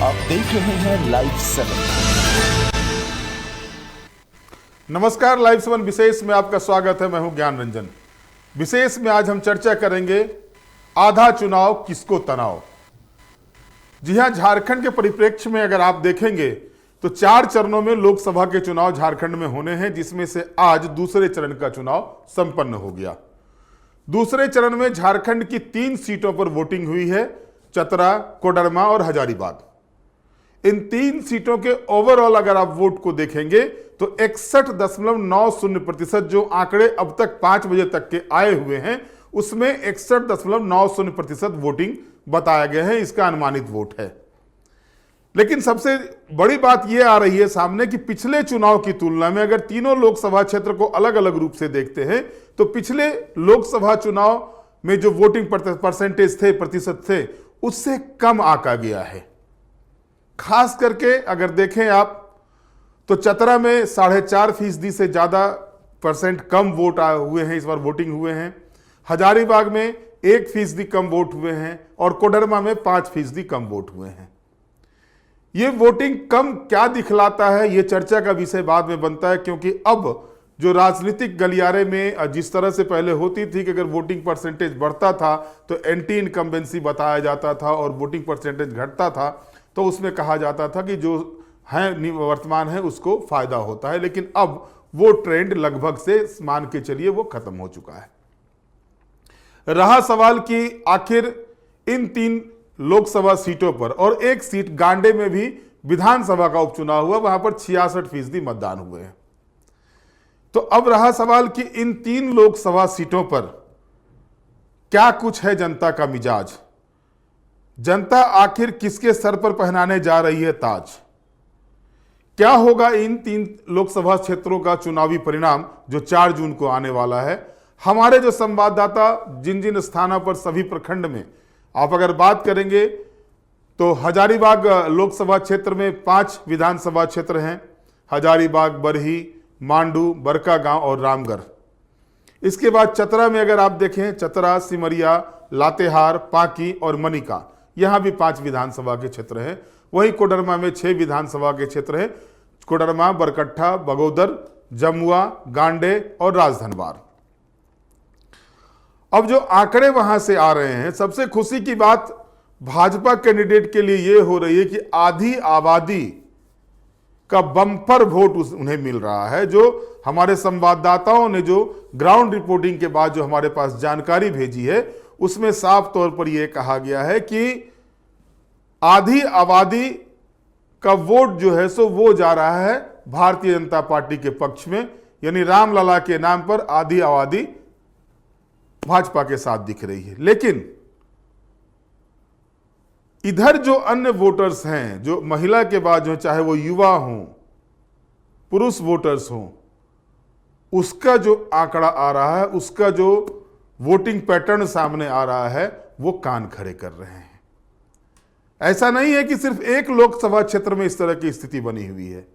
आप देख रहे हैं लाइव 7। नमस्कार, लाइव 7 विशेष में आपका स्वागत है। मैं हूं ज्ञान रंजन। विशेष में आज हम चर्चा करेंगे आधा चुनाव किसको तनाव। जी हां, झारखंड के परिप्रेक्ष्य में अगर आप देखेंगे तो 4 चरणों में लोकसभा के चुनाव झारखंड में होने हैं, जिसमें से आज दूसरे चरण का चुनाव संपन्न हो गया। दूसरे चरण में झारखंड की 3 सीटों पर वोटिंग हुई है, चतरा, कोडरमा और हजारीबाग। इन 3 सीटों के ओवरऑल अगर आप वोट को देखेंगे तो 61.90% जो आंकड़े अब तक 5 बजे तक के आए हुए हैं उसमें 61.90% वोटिंग बताया गया है। इसका अनुमानित वोट है। लेकिन सबसे बड़ी बात यह आ रही है सामने कि पिछले चुनाव की तुलना में अगर तीनों लोकसभा क्षेत्र को अलग अलग रूप से देखते हैं तो पिछले लोकसभा चुनाव में जो वोटिंग परसेंटेज थे, प्रतिशत थे, उससे कम आंका गया है। खास करके अगर देखें आप तो चतरा में 4.5% से ज्यादा परसेंट कम वोट आए हुए हैं, इस बार वोटिंग हुए हैं। हजारीबाग में 1% कम वोट हुए हैं और कोडरमा में 5% कम वोट हुए हैं। ये वोटिंग कम क्या दिखलाता है, ये चर्चा का विषय बाद में बनता है, क्योंकि अब जो राजनीतिक गलियारे में जिस तरह से पहले होती थी कि अगर वोटिंग परसेंटेज बढ़ता था तो एंटी इनकम्बेंसी बताया जाता था और वोटिंग परसेंटेज घटता था तो उसमें कहा जाता था कि जो है वर्तमान है उसको फायदा होता है। लेकिन अब वो ट्रेंड लगभग से मान के चलिए वो खत्म हो चुका है। रहा सवाल कि आखिर इन 3 लोकसभा सीटों पर और एक सीट गांडे में भी विधानसभा का उपचुनाव हुआ, वहां पर 66% मतदान हुए हैं। तो अब रहा सवाल कि इन 3 लोकसभा सीटों पर क्या कुछ है जनता का मिजाज। जनता आखिर किसके सर पर पहनाने जा रही है ताज। क्या होगा इन 3 लोकसभा क्षेत्रों का चुनावी परिणाम जो 4 जून को आने वाला है। हमारे जो संवाददाता जिन जिन स्थानों पर सभी प्रखंड में आप अगर बात करेंगे तो हजारीबाग लोकसभा क्षेत्र में 5 विधानसभा क्षेत्र हैं, हजारीबाग, बरही, मांडू, बरकागांव और रामगढ़। इसके बाद चतरा में अगर आप देखें, चतरा, सिमरिया, लातेहार, पांकी और मनिका, यहां भी 5 विधानसभा के क्षेत्र हैं। वहीं कोडरमा में 6 विधानसभा के क्षेत्र हैं, कोडरमा, बरकट्ठा, बगोदर, जमुआ, गांडे और राजधनवार। अब जो आंकड़े वहां से आ रहे हैं, सबसे खुशी की बात भाजपा कैंडिडेट के लिए यह हो रही है कि आधी आबादी का बम्पर वोट उन्हें मिल रहा है। जो हमारे संवाददाताओं ने जो ग्राउंड रिपोर्टिंग के बाद जो हमारे पास जानकारी भेजी है उसमें साफ तौर पर यह कहा गया है कि आधी आबादी का वोट जो है सो वो जा रहा है भारतीय जनता पार्टी के पक्ष में, यानी रामलला के नाम पर आधी आबादी भाजपा के साथ दिख रही है। लेकिन इधर जो अन्य वोटर्स हैं, जो महिला के बाद जो चाहे वो युवा हों, पुरुष वोटर्स हों, उसका जो आंकड़ा आ रहा है, उसका जो वोटिंग पैटर्न सामने आ रहा है, वो कान खड़े कर रहे हैं। ऐसा नहीं है कि सिर्फ एक लोकसभा क्षेत्र में इस तरह की स्थिति बनी हुई है।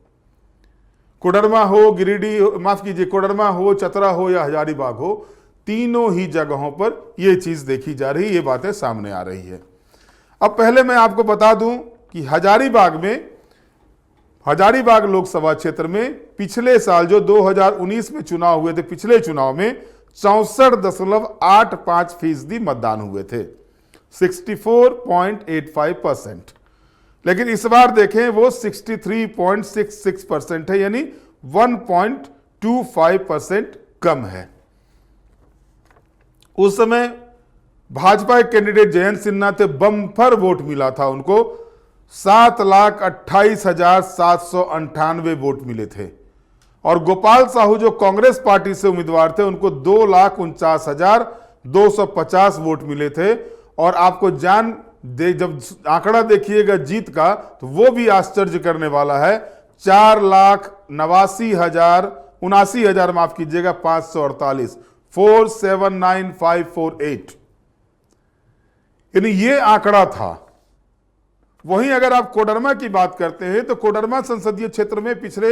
कोडरमा हो, गिरिडीह, माफ कीजिए, कोडरमा हो, चतरा हो या हजारीबाग हो, तीनों ही जगहों पर यह चीज देखी जा रही है, ये बातें सामने आ रही है। अब पहले मैं आपको बता दूं कि हजारीबाग लोकसभा क्षेत्र में पिछले साल जो 2019 में चुनाव हुए थे, पिछले चुनाव में 64.85% मतदान हुए थे, 64.85%। लेकिन इस बार देखें वो 63.66% है, यानी 1.25% कम है। उस समय भाजपा के कैंडिडेट जयंत सिन्हा थे, बम्पर वोट मिला था उनको, 7,28,798 वोट मिले थे। और गोपाल साहू जो कांग्रेस पार्टी से उम्मीदवार थे उनको 2,49,250 वोट मिले थे। और आपको जब आंकड़ा देखिएगा जीत का तो वो भी आश्चर्य करने वाला है, 4,79,000 माफ कीजिएगा 548, 479,548, यानी ये आंकड़ा था। वहीं अगर आप कोडरमा की बात करते हैं तो कोडरमा संसदीय क्षेत्र में पिछले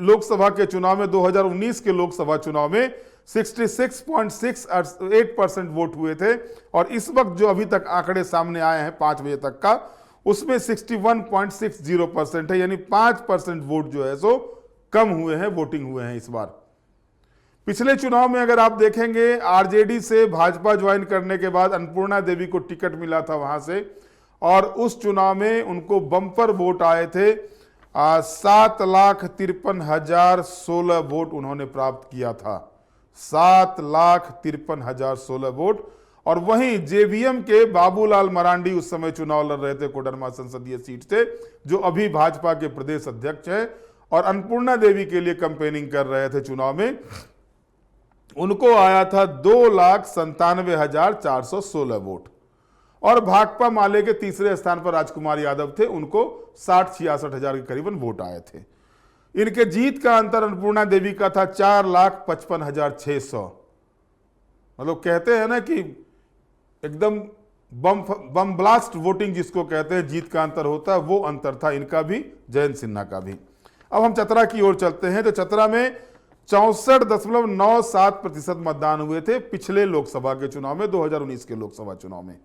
लोकसभा के चुनाव में 2019 के लोकसभा चुनाव में 66.68% वोट हुए थे। और इस वक्त जो अभी तक आंकड़े सामने आए हैं 5 बजे तक का, उसमें 61.60% है, यानी 5% वोट जो है सो कम हुए हैं, वोटिंग हुए हैं इस बार। पिछले चुनाव में अगर आप देखेंगे, आरजेडी से भाजपा ज्वाइन करने के बाद अन्नपूर्णा देवी को टिकट मिला था वहां से, और उस चुनाव में उनको बम्पर वोट आए थे। 7,53,016 वोट उन्होंने प्राप्त किया था, 7,53,016 वोट। और वहीं जेवीएम के बाबूलाल मरांडी उस समय चुनाव लड़ रहे थे कोडरमा संसदीय सीट से, जो अभी भाजपा के प्रदेश अध्यक्ष हैं, और अन्नपूर्णा देवी के लिए कैंपेनिंग कर रहे थे चुनाव में। उनको आया था 2,97,416 वोट। और भाकपा माले के तीसरे स्थान पर राजकुमार यादव थे, उनको 60-66 हजार के करीबन वोट आए थे। इनके जीत का अंतर अन्नपूर्णा देवी का था 4,55,600। मतलब कहते हैं ना कि एकदम बम ब्लास्ट वोटिंग जिसको कहते हैं, जीत का अंतर होता है, वो अंतर था इनका भी, जयंत सिन्हा का भी। अब हम चतरा की ओर चलते हैं। तो चतरा में 64.97% मतदान हुए थे पिछले लोकसभा के चुनाव में, 2019 के लोकसभा चुनाव में।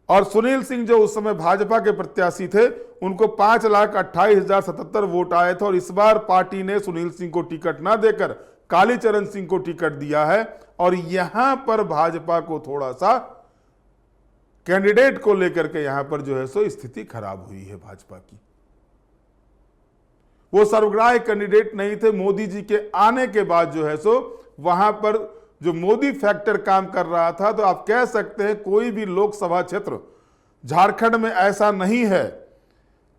और सुनील सिंह जो उस समय भाजपा के प्रत्याशी थे, उनको 5,28,077 वोट आए थे। और इस बार पार्टी ने सुनील सिंह को टिकट ना देकर कालीचरण सिंह को टिकट दिया है। और यहां पर भाजपा को थोड़ा सा कैंडिडेट को लेकर के यहां पर जो है सो स्थिति खराब हुई है भाजपा की। वो सर्वग्राही कैंडिडेट नहीं थे। मोदी जी के आने के बाद जो है सो वहां पर जो मोदी फैक्टर काम कर रहा था, तो आप कह सकते हैं कोई भी लोकसभा क्षेत्र झारखंड में ऐसा नहीं है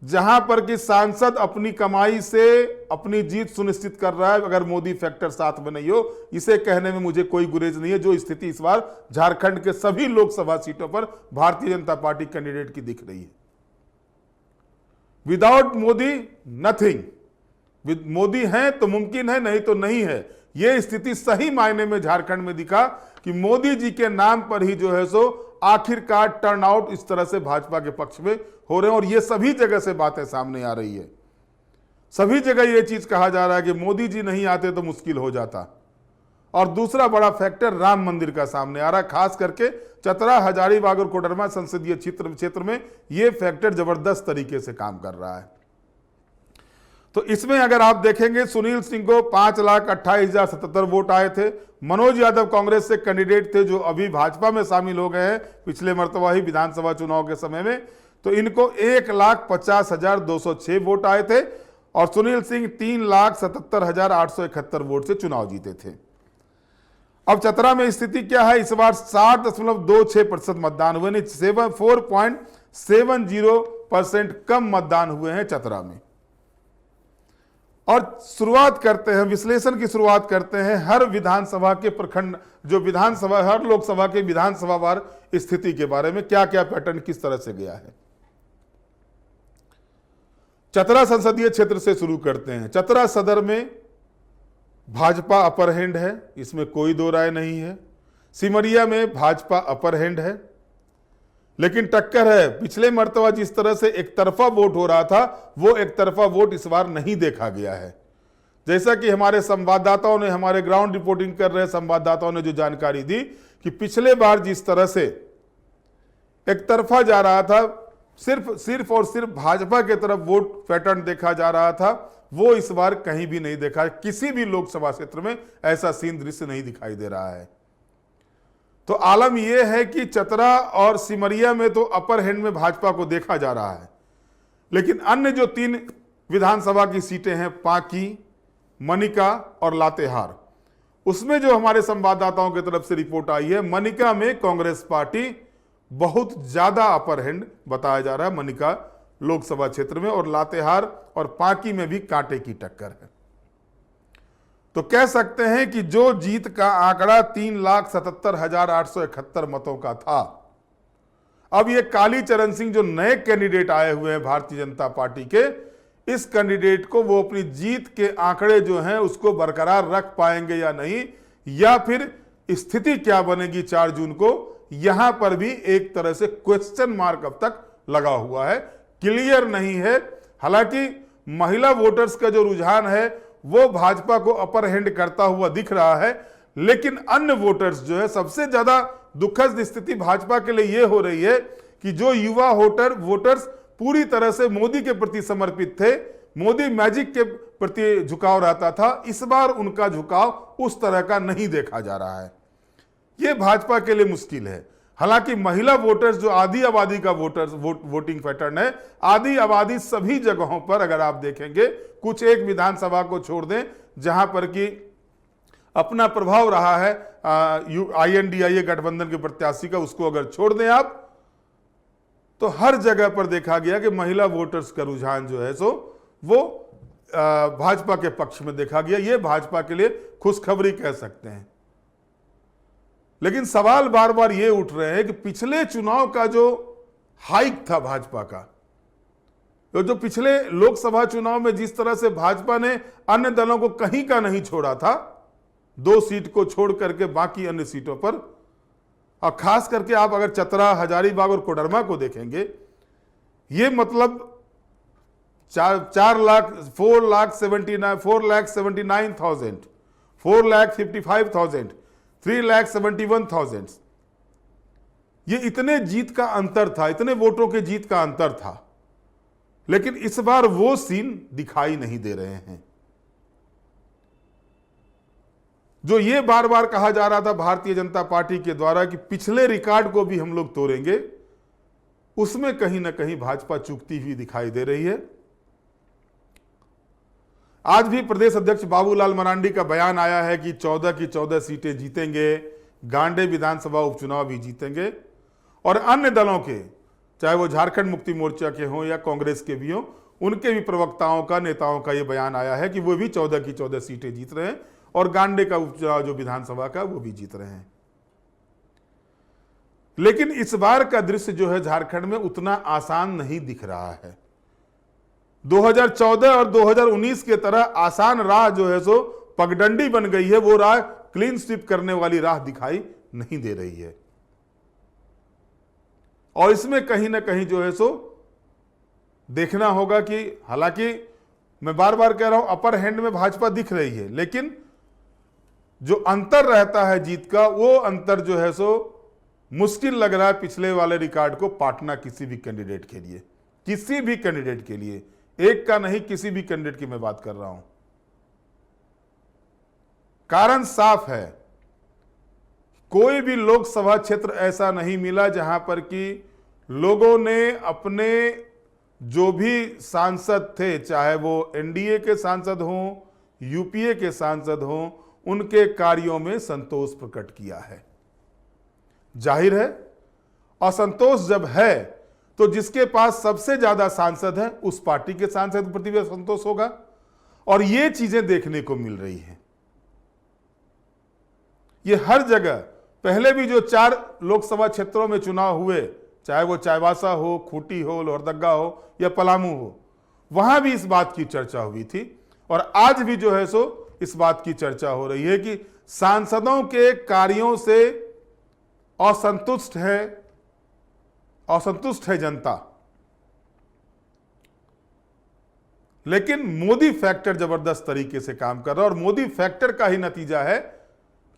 जहां पर कि सांसद अपनी कमाई से अपनी जीत सुनिश्चित कर रहा है अगर मोदी फैक्टर साथ में नहीं हो। इसे कहने में मुझे कोई गुरेज नहीं है। जो स्थिति इस बार झारखंड के सभी लोकसभा सीटों पर भारतीय जनता पार्टी कैंडिडेट की दिख रही है। Without Modi nothing. With Modi है तो मुमकिन है, नहीं तो नहीं है। यह स्थिति सही मायने में झारखंड में दिखा कि मोदी जी के नाम पर ही जो है सो आखिरकार टर्नआउट इस तरह से भाजपा के पक्ष में हो रहे हैं। और ये सभी जगह से बातें सामने आ रही है। सभी जगह ये चीज कहा जा रहा है कि मोदी जी नहीं आते तो मुश्किल हो जाता। और दूसरा बड़ा फैक्टर राम मंदिर का सामने आ रहा है, खास करके चतरा, हजारीबाग और कोडरमा संसदीय क्षेत्र में यह फैक्टर जबरदस्त तरीके से काम कर रहा है। तो इसमें अगर आप देखेंगे, सुनील सिंह को 5,28,077 वोट आए थे। मनोज यादव कांग्रेस से कैंडिडेट थे, जो अभी भाजपा में शामिल हो गए हैं पिछले मर्तबा ही विधानसभा चुनाव के समय में। तो इनको 1,50,206 वोट आए थे। और सुनील सिंह 3,77,871 वोट से चुनाव जीते थे। अब चतरा में स्थिति क्या है? इस बार 7.26% मतदान हुए, 4.70% कम मतदान हुए हैं चतरा में। और शुरुआत करते हैं, विश्लेषण की शुरुआत करते हैं हर विधानसभा के प्रखंड, जो विधानसभा, हर लोकसभा के विधानसभा वार स्थिति के बारे में, क्या क्या पैटर्न किस तरह से गया है। चतरा संसदीय क्षेत्र से शुरू करते हैं। चतरा सदर में भाजपा अपर हैंड है, इसमें कोई दो राय नहीं है। सिमरिया में भाजपा अपर हैंड है, लेकिन टक्कर है। पिछले मर्तबा जिस तरह से एक तरफा वोट हो रहा था, वो एक तरफा वोट इस बार नहीं देखा गया है। जैसा कि हमारे संवाददाताओं ने, हमारे ग्राउंड रिपोर्टिंग कर रहे संवाददाताओं ने जो जानकारी दी कि पिछले बार जिस तरह से एक तरफा जा रहा था, सिर्फ और सिर्फ भाजपा के तरफ वोट पैटर्न देखा जा रहा था, वो इस बार कहीं भी नहीं देखा। किसी भी लोकसभा क्षेत्र में ऐसा सीन दृश्य नहीं दिखाई दे रहा है। तो आलम यह है कि चतरा और सिमरिया में तो अपर हैंड में भाजपा को देखा जा रहा है, लेकिन अन्य जो 3 विधानसभा की सीटें हैं, पांकी, मनिका और लातेहार, उसमें जो हमारे संवाददाताओं की तरफ से रिपोर्ट आई है, मनिका में कांग्रेस पार्टी बहुत ज्यादा अपर हैंड बताया जा रहा है मनिका लोकसभा क्षेत्र में, और लातेहार और पांकी में भी कांटे की टक्कर है। तो कह सकते हैं कि जो जीत का आंकड़ा 3,77,871 मतों का था, अब ये कालीचरण सिंह जो नए कैंडिडेट आए हुए हैं भारतीय जनता पार्टी के, इस कैंडिडेट को वो अपनी जीत के आंकड़े जो हैं उसको बरकरार रख पाएंगे या नहीं, या फिर स्थिति क्या बनेगी 4 जून को, यहां पर भी एक तरह से क्वेश्चन मार्क अब तक लगा हुआ है, क्लियर नहीं है। हालांकि महिला वोटर्स का जो रुझान है वो भाजपा को अपर हैंड करता हुआ दिख रहा है, लेकिन अन्य वोटर्स जो है, सबसे ज्यादा दुखद स्थिति भाजपा के लिए यह हो रही है कि जो युवा वोटर्स पूरी तरह से मोदी के प्रति समर्पित थे, मोदी मैजिक के प्रति झुकाव रहता था, इस बार उनका झुकाव उस तरह का नहीं देखा जा रहा है। यह भाजपा के लिए मुश्किल है। हालांकि महिला वोटर्स, जो आधी आबादी का वोटिंग पैटर्न है, आधी आबादी सभी जगहों पर अगर आप देखेंगे, कुछ एक विधानसभा को छोड़ दें जहां पर कि अपना प्रभाव रहा है INDIA गठबंधन के प्रत्याशी का, उसको अगर छोड़ दें आप, तो हर जगह पर देखा गया कि महिला वोटर्स का रुझान जो है सो वो भाजपा के पक्ष में देखा गया। ये भाजपा के लिए खुशखबरी कह सकते हैं। लेकिन सवाल बार बार ये उठ रहे हैं कि पिछले चुनाव का जो हाइक था भाजपा का, तो जो पिछले लोकसभा चुनाव में जिस तरह से भाजपा ने अन्य दलों को कहीं का नहीं छोड़ा था, 2 सीट को छोड़ करके बाकी अन्य सीटों पर, और खास करके आप अगर चतरा, हजारीबाग और कोडरमा को देखेंगे, ये मतलब 4,79,000, 4,55,000, 3,71,000, ये इतने जीत का अंतर था, इतने वोटों के जीत का अंतर था। लेकिन इस बार वो सीन दिखाई नहीं दे रहे हैं। जो ये बार बार कहा जा रहा था भारतीय जनता पार्टी के द्वारा कि पिछले रिकॉर्ड को भी हम लोग तोड़ेंगे, उसमें कहीं ना कहीं भाजपा चूकती हुई दिखाई दे रही है। आज भी प्रदेश अध्यक्ष बाबूलाल मरांडी का बयान आया है कि 14 की 14 सीटें जीतेंगे, गांडे विधानसभा उपचुनाव भी जीतेंगे, और अन्य दलों के, चाहे वो झारखंड मुक्ति मोर्चा के हों या कांग्रेस के भी हों, उनके भी प्रवक्ताओं का, नेताओं का ये बयान आया है कि वो भी 14 की 14 सीटें जीत रहे हैं, और गांडे का उपचुनाव जो विधानसभा का, वो भी जीत रहे हैं। लेकिन इस बार का दृश्य जो है झारखंड में उतना आसान नहीं दिख रहा है। 2014 और 2019 के तरह आसान राह जो है सो पगडंडी बन गई है, वो राह क्लीन स्वीप करने वाली राह दिखाई नहीं दे रही है। और इसमें कहीं ना कहीं जो है सो देखना होगा कि, हालांकि मैं बार बार कह रहा हूं अपर हैंड में भाजपा दिख रही है, लेकिन जो अंतर रहता है जीत का, वो अंतर जो है सो मुश्किल लग रहा है पिछले वाले रिकॉर्ड को पाटना किसी भी कैंडिडेट के लिए, किसी भी कैंडिडेट के लिए, एक का नहीं, किसी भी कैंडिडेट की मैं बात कर रहा हूं। कारण साफ है, कोई भी लोकसभा क्षेत्र ऐसा नहीं मिला जहां पर कि लोगों ने अपने जो भी सांसद थे, चाहे वो NDA के सांसद हों, UPA के सांसद हों, उनके कार्यों में संतोष प्रकट किया है। जाहिर है असंतोष जब है तो जिसके पास सबसे ज्यादा सांसद है उस पार्टी के सांसद प्रति भी असंतोष होगा, और ये चीजें देखने को मिल रही हैं। ये हर जगह, पहले भी जो 4 लोकसभा क्षेत्रों में चुनाव हुए, चाहे वो चाईबासा हो, खूंटी हो, लोहरदगा हो या पलामू हो, वहां भी इस बात की चर्चा हुई थी, और आज भी जो है सो इस बात की चर्चा हो रही है कि सांसदों के कार्यों से असंतुष्ट है जनता। लेकिन मोदी फैक्टर जबरदस्त तरीके से काम कर रहा है, और मोदी फैक्टर का ही नतीजा है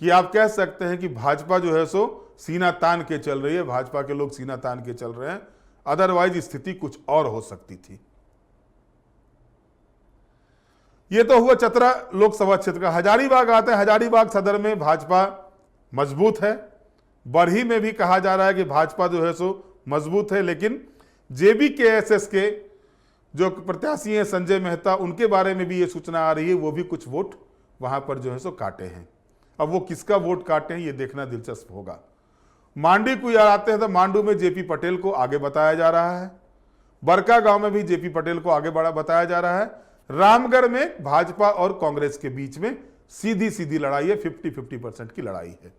कि आप कह सकते हैं कि भाजपा जो है सो सीना तान के चल रही है, भाजपा के लोग सीना तान के चल रहे हैं। अदरवाइज स्थिति कुछ और हो सकती थी। यह तो हुआ चतरा लोकसभा क्षेत्र का। हजारीबाग आते हैं। हजारीबाग सदर में भाजपा मजबूत है। बरही में भी कहा जा रहा है कि भाजपा जो है सो मजबूत है, लेकिन JBKSS के जो प्रत्याशी हैं संजय मेहता, उनके बारे में भी ये सूचना आ रही है, वो भी कुछ वोट वहां पर जो है सो काटे हैं। अब वो किसका वोट काटे हैं ये देखना दिलचस्प होगा। मांडी को यार आते हैं तो मांडू में JP पटेल को आगे बताया जा रहा है। बरका गांव में भी JP पटेल को आगे बढ़ा बताया जा रहा है। रामगढ़ में भाजपा और कांग्रेस के बीच में सीधी सीधी लड़ाई है, 50-50% की लड़ाई है।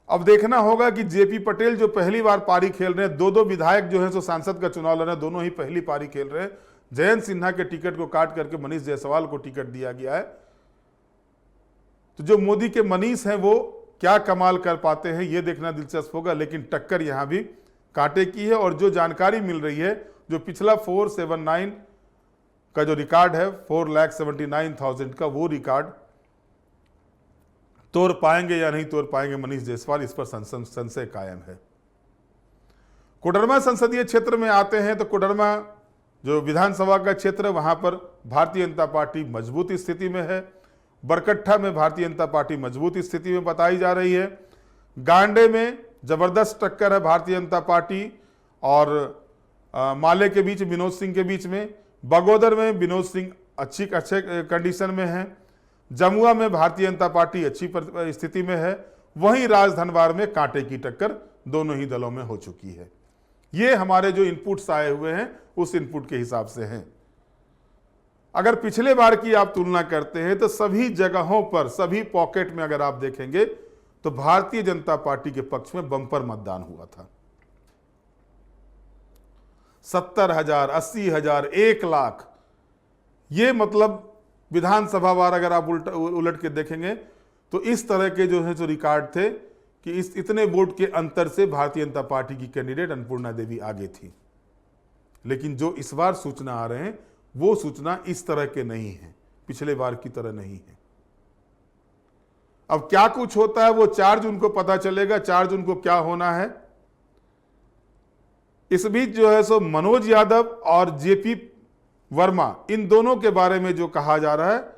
अब देखना होगा कि JP पटेल जो पहली बार पारी खेल रहे हैं, 2-2 विधायक जो है सो सांसद का चुनाव लड़ रहे हैं, दोनों ही पहली पारी खेल रहे हैं। जयंत सिन्हा के टिकट को काट करके मनीष जायसवाल को टिकट दिया गया है। तो जो मोदी के मनीष हैं वो क्या कमाल कर पाते हैं ये देखना दिलचस्प होगा। लेकिन टक्कर यहां भी कांटे की है, और जो जानकारी मिल रही है, जो पिछला 479 का जो रिकॉर्ड है 4,79,000 का, वो रिकॉर्ड तोड़ पाएंगे या नहीं तोड़ पाएंगे मनीष जायसवाल, इस पर संशय कायम है। कोडरमा संसदीय क्षेत्र में आते हैं तो कोडरमा जो विधानसभा का क्षेत्र है वहां पर भारतीय जनता पार्टी मजबूत स्थिति में है। बरकट्ठा में भारतीय जनता पार्टी मजबूत स्थिति में बताई जा रही है। गांडे में जबरदस्त टक्कर है भारतीय जनता पार्टी और माले के बीच, विनोद सिंह के बीच में। बगोदर में विनोद सिंह अच्छे कंडीशन में है। जमुआ में भारतीय जनता पार्टी अच्छी स्थिति में है। वहीं राजधनवार में कांटे की टक्कर दोनों ही दलों में हो चुकी है। ये हमारे जो इनपुट्स आए हुए हैं उस इनपुट के हिसाब से हैं। अगर पिछले बार की आप तुलना करते हैं तो सभी जगहों पर, सभी पॉकेट में अगर आप देखेंगे तो भारतीय जनता पार्टी के पक्ष में बम्पर मतदान हुआ था। 70,000, 80,000, 1 लाख, ये मतलब विधानसभा वार अगर आप उलट के देखेंगे तो इस तरह के जो है जो रिकॉर्ड थे कि इस इतने वोट के अंतर से भारतीय जनता पार्टी की कैंडिडेट अन्नपूर्णा देवी आगे थी। लेकिन जो इस बार सूचना आ रहे हैं वो सूचना इस तरह के नहीं है, पिछले बार की तरह नहीं है। अब क्या कुछ होता है वो 4 जून को पता चलेगा। 4 जून को क्या होना है। इस बीच जो है सो मनोज यादव और जेपी वर्मा, इन दोनों के बारे में जो कहा जा रहा है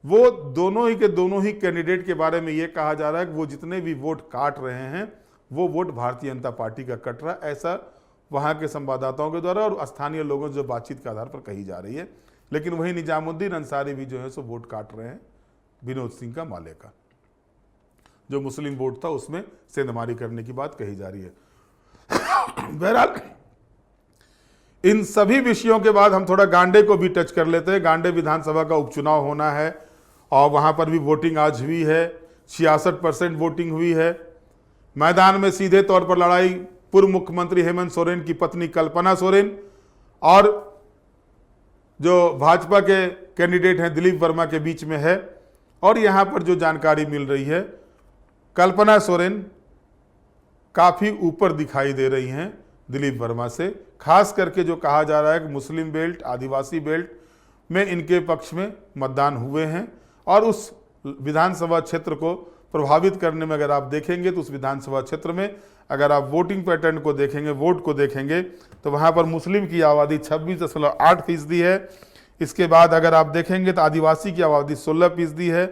वो दोनों ही कैंडिडेट के बारे में ये कहा जा रहा है कि वो जितने भी वोट काट रहे हैं वो वोट भारतीय जनता पार्टी का कट रहा है, ऐसा वहां के संवाददाताओं के द्वारा और स्थानीय लोगों से जो बातचीत के आधार पर कही जा रही है। लेकिन वहीं निजामुद्दीन अंसारी भी जो है सो वोट काट रहे हैं विनोद सिंह का, माले का। जो मुस्लिम वोट था उसमें सेंधमारी करने की बात कही जा रही है। बहरहाल इन सभी विषयों के बाद हम थोड़ा गांडे को भी टच कर लेते हैं। गांडे विधानसभा का उपचुनाव होना है और वहां पर भी वोटिंग आज हुई है। 66% वोटिंग हुई है। मैदान में सीधे तौर पर लड़ाई पूर्व मुख्यमंत्री हेमंत सोरेन की पत्नी कल्पना सोरेन और जो भाजपा के कैंडिडेट हैं दिलीप वर्मा के बीच में है। और यहां पर जो जानकारी मिल रही है, कल्पना सोरेन काफी ऊपर दिखाई दे रही हैं दिलीप वर्मा से। खास करके जो कहा जा रहा है कि मुस्लिम बेल्ट, आदिवासी बेल्ट में इनके पक्ष में मतदान हुए हैं। और उस विधानसभा क्षेत्र को प्रभावित करने में अगर आप देखेंगे तो उस विधानसभा क्षेत्र में अगर आप वोटिंग पैटर्न को देखेंगे, वोट को देखेंगे तो वहां पर मुस्लिम की आबादी 26.8% है। इसके बाद अगर आप देखेंगे तो आदिवासी की आबादी 16% है।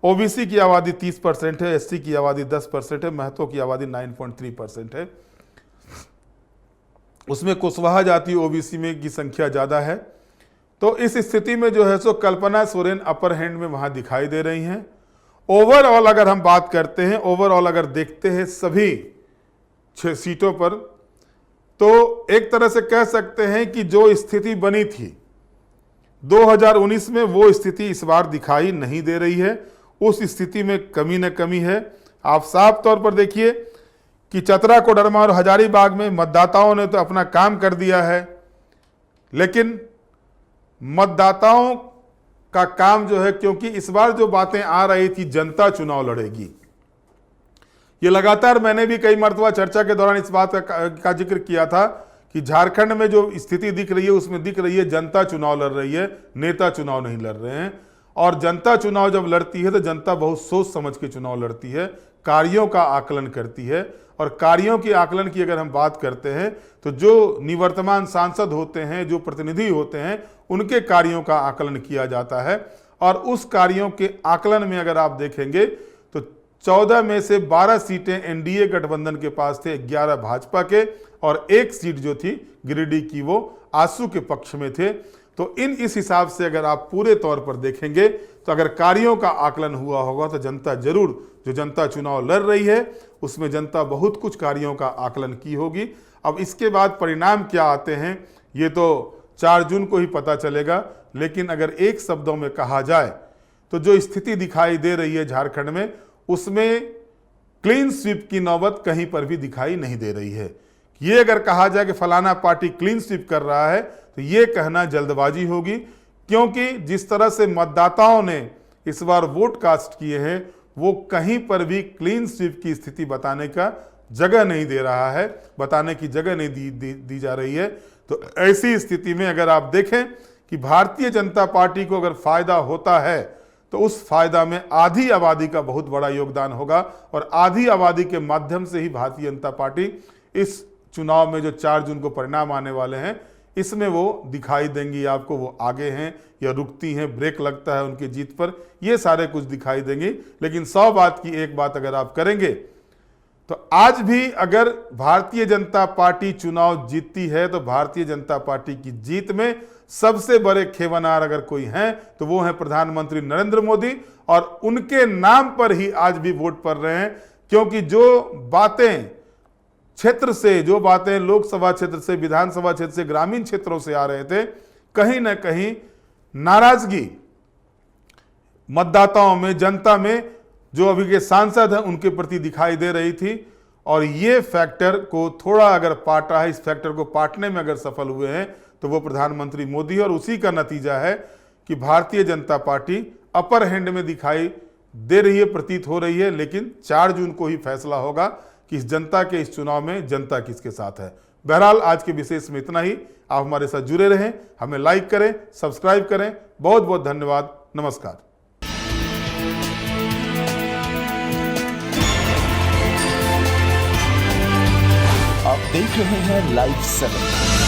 ओबीसी की आबादी 30% है। एससी की आबादी 10% है। महतो की आबादी 9.3% है। उसमें कुशवाहा जाति ओबीसी में की संख्या ज्यादा है। तो इस स्थिति में जो है सो कल्पना सोरेन अपर हैंड में वहां दिखाई दे रही हैं। ओवरऑल अगर हम बात करते हैं, ओवरऑल अगर देखते हैं सभी 6 सीटों पर, तो एक तरह से कह सकते हैं कि जो स्थिति बनी थी 2019 में वो स्थिति इस बार दिखाई नहीं दे रही है। उस स्थिति में कमी न कमी है। आप साफ तौर पर देखिए कि चतरा, कोडरमा और हजारीबाग में मतदाताओं ने तो अपना काम कर दिया है, लेकिन मतदाताओं का काम जो है, क्योंकि इस बार जो बातें आ रही थी जनता चुनाव लड़ेगी, ये लगातार मैंने भी कई मर्तबा चर्चा के दौरान इस बात का जिक्र किया था कि झारखंड में जो स्थिति दिख रही है उसमें दिख रही है जनता चुनाव लड़ रही है, नेता चुनाव नहीं लड़ रहे हैं। और जनता चुनाव जब लड़ती है तो जनता बहुत सोच समझ के चुनाव लड़ती है, कार्यों का आकलन करती है। और कार्यों की आकलन की अगर हम बात करते हैं तो जो निवर्तमान सांसद होते हैं, जो प्रतिनिधि होते हैं, उनके कार्यों का आकलन किया जाता है। और उस कार्यों के आकलन में अगर आप देखेंगे तो 14 में से 12 सीटें एनडीए गठबंधन के पास थे, 11 भाजपा के, और 1 सीट जो थी गिरिडीह की वो आसू के पक्ष में थे। तो इस हिसाब से अगर आप पूरे तौर पर देखेंगे तो अगर कार्यों का आकलन हुआ होगा तो जनता जरूर, जो जनता चुनाव लड़ रही है उसमें जनता बहुत कुछ कार्यों का आकलन की होगी। अब इसके बाद परिणाम क्या आते हैं ये तो 4 जून को ही पता चलेगा। लेकिन अगर एक शब्दों में कहा जाए तो जो स्थिति दिखाई दे रही है झारखंड में, उसमें क्लीन स्वीप की नौबत कहीं पर भी दिखाई नहीं दे रही है। ये अगर कहा जाए कि फलाना पार्टी क्लीन स्वीप कर रहा है तो ये कहना जल्दबाजी होगी, क्योंकि जिस तरह से मतदाताओं ने इस बार वोट कास्ट किए हैं वो कहीं पर भी क्लीन स्वीप की स्थिति बताने का जगह नहीं दे रहा है, बताने की जगह नहीं दी जा रही है। तो ऐसी स्थिति में अगर आप देखें कि भारतीय जनता पार्टी को अगर फायदा होता है तो उस फायदा में आधी आबादी का बहुत बड़ा योगदान होगा और आधी आबादी के माध्यम से ही भारतीय जनता पार्टी इस चुनाव में जो 4 जून को परिणाम आने वाले हैं, इसमें वो दिखाई देंगी आपको। वो आगे हैं या रुकती हैं, ब्रेक लगता है उनकी जीत पर, ये सारे कुछ दिखाई देंगे। लेकिन 100 बात की एक बात अगर आप करेंगे तो आज भी अगर भारतीय जनता पार्टी चुनाव जीतती है तो भारतीय जनता पार्टी की जीत में सबसे बड़े खेवनार अगर कोई हैं तो वो हैं प्रधानमंत्री नरेंद्र मोदी, और उनके नाम पर ही आज भी वोट पड़ रहे हैं। क्योंकि जो बातें क्षेत्र से, जो बातें लोकसभा क्षेत्र से, विधानसभा क्षेत्र से, ग्रामीण क्षेत्रों से आ रहे थे, कहीं ना कहीं नाराजगी मतदाताओं में, जनता में, जो अभी के सांसद हैं उनके प्रति दिखाई दे रही थी। और ये फैक्टर को थोड़ा अगर पाटा है, इस फैक्टर को पाटने में अगर सफल हुए हैं तो वो प्रधानमंत्री मोदी, और उसी का नतीजा है कि Bharatiya Janata party upper hand में दिखाई दे रही है, प्रतीत हो रही है। लेकिन 4 जून को ही फैसला होगा कि इस जनता के इस चुनाव में जनता किसके साथ है। बहरहाल आज के विशेष में इतना ही। आप हमारे साथ जुड़े रहें, हमें लाइक करें, सब्सक्राइब करें। बहुत बहुत धन्यवाद। नमस्कार। आप देख रहे हैं लाइव 7।